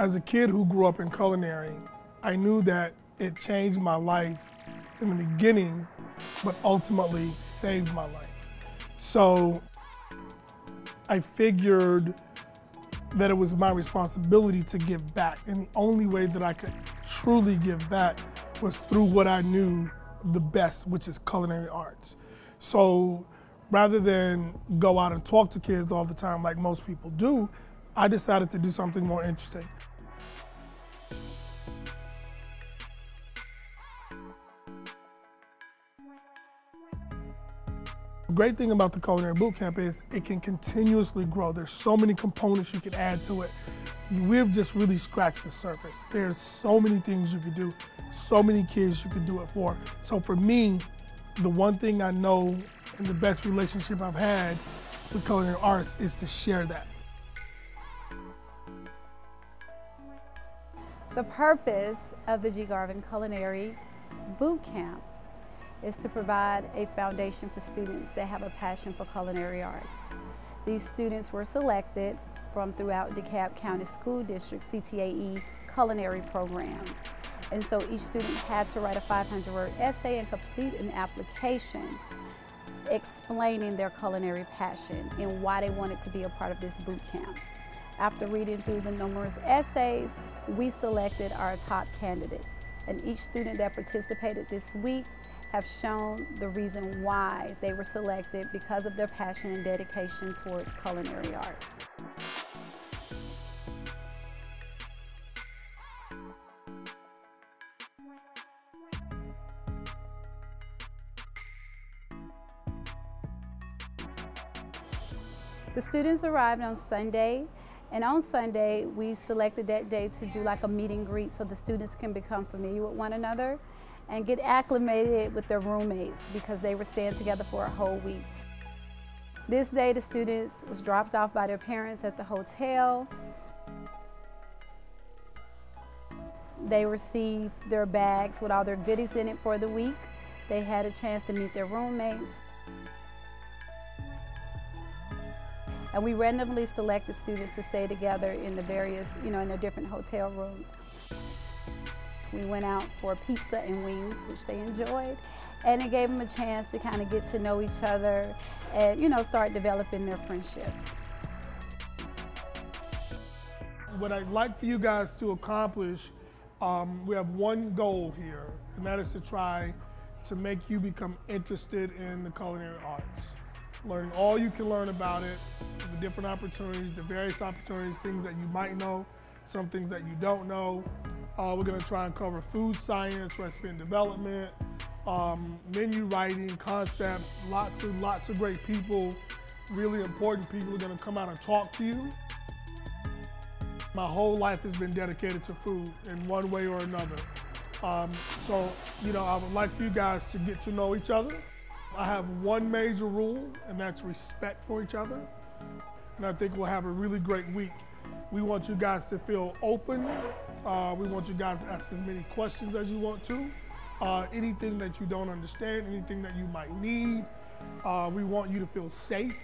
As a kid who grew up in culinary, I knew that it changed my life in the beginning, but ultimately saved my life. So I figured that it was my responsibility to give back. And the only way that I could truly give back was through what I knew the best, which is culinary arts. So rather than go out and talk to kids all the time like most people do, I decided to do something more interesting. The great thing about the Culinary Bootcamp is it can continuously grow. There's so many components you can add to it. We've just really scratched the surface. There's so many things you could do, so many kids you could do it for. So for me, the one thing I know and the best relationship I've had with culinary arts is to share that. The purpose of the Garvin Culinary Bootcamp is to provide a foundation for students that have a passion for culinary arts. These students were selected from throughout DeKalb County School District CTAE culinary programs. And so each student had to write a 500-word essay and complete an application explaining their culinary passion and why they wanted to be a part of this boot camp. After reading through the numerous essays, we selected our top candidates. And each student that participated this week have shown the reason why they were selected because of their passion and dedication towards culinary arts. The students arrived on Sunday, and on Sunday we selected that day to do like a meet and greet so the students can become familiar with one another and get acclimated with their roommates because they were staying together for a whole week. This day the students was dropped off by their parents at the hotel. They received their bags with all their goodies in it for the week. They had a chance to meet their roommates. And we randomly selected students to stay together in the various, in their different hotel rooms. We went out for pizza and wings, which they enjoyed, and it gave them a chance to kind of get to know each other and, start developing their friendships. What I'd like for you guys to accomplish, we have one goal here, and that is to try to make you become interested in the culinary arts. Learning all you can learn about it, the different opportunities, the various opportunities, things that you might know, some things that you don't know. We're gonna try and cover food science, recipe and development, menu writing, concepts, lots of great people, really important people are gonna come out and talk to you. My whole life has been dedicated to food in one way or another. So, I would like for you guys to get to know each other. I have one major rule, and that's respect for each other. And I think we'll have a really great week. We want you guys to feel open. We want you guys to ask as many questions as you want to. Anything that you don't understand, anything that you might need. We want you to feel safe.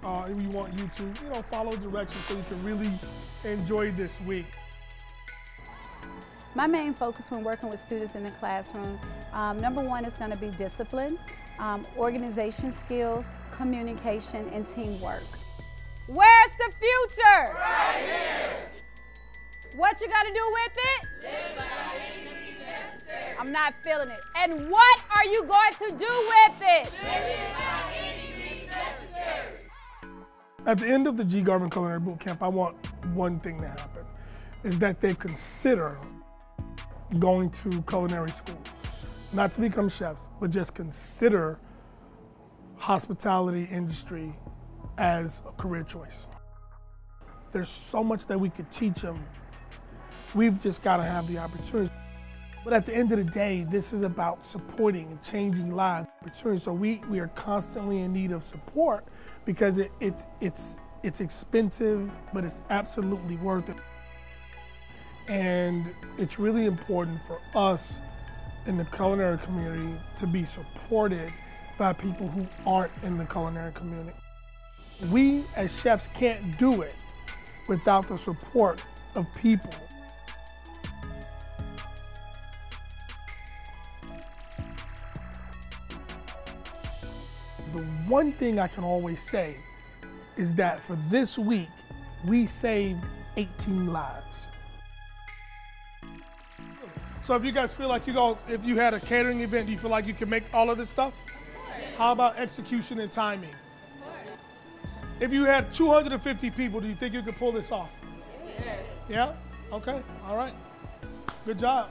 And we want you to, follow directions so you can really enjoy this week. My main focus when working with students in the classroom, number one is going to be discipline, organization skills, communication, and teamwork. Where's the future? Right here. What you got to do with it? Live without any means necessary. I'm not feeling it. And what are you going to do with it? Live without any means necessary. At the end of the Garvin Culinary Bootcamp, I want one thing to happen, is that they consider going to culinary school. Not to become chefs, but just consider hospitality industry as a career choice. There's so much that we could teach them. We've just got to have the opportunity. But at the end of the day, this is about supporting and changing lives. So we are constantly in need of support because it's expensive, but it's absolutely worth it. And it's really important for us in the culinary community to be supported by people who aren't in the culinary community. We as chefs can't do it without the support of people The one thing I can always say is that for this week, we saved 18 lives. So if you guys feel like if you had a catering event, do you feel like you can make all of this stuff? How about execution and timing? If you had 250 people, do you think you could pull this off? Yes. Yeah? Okay, all right. Good job.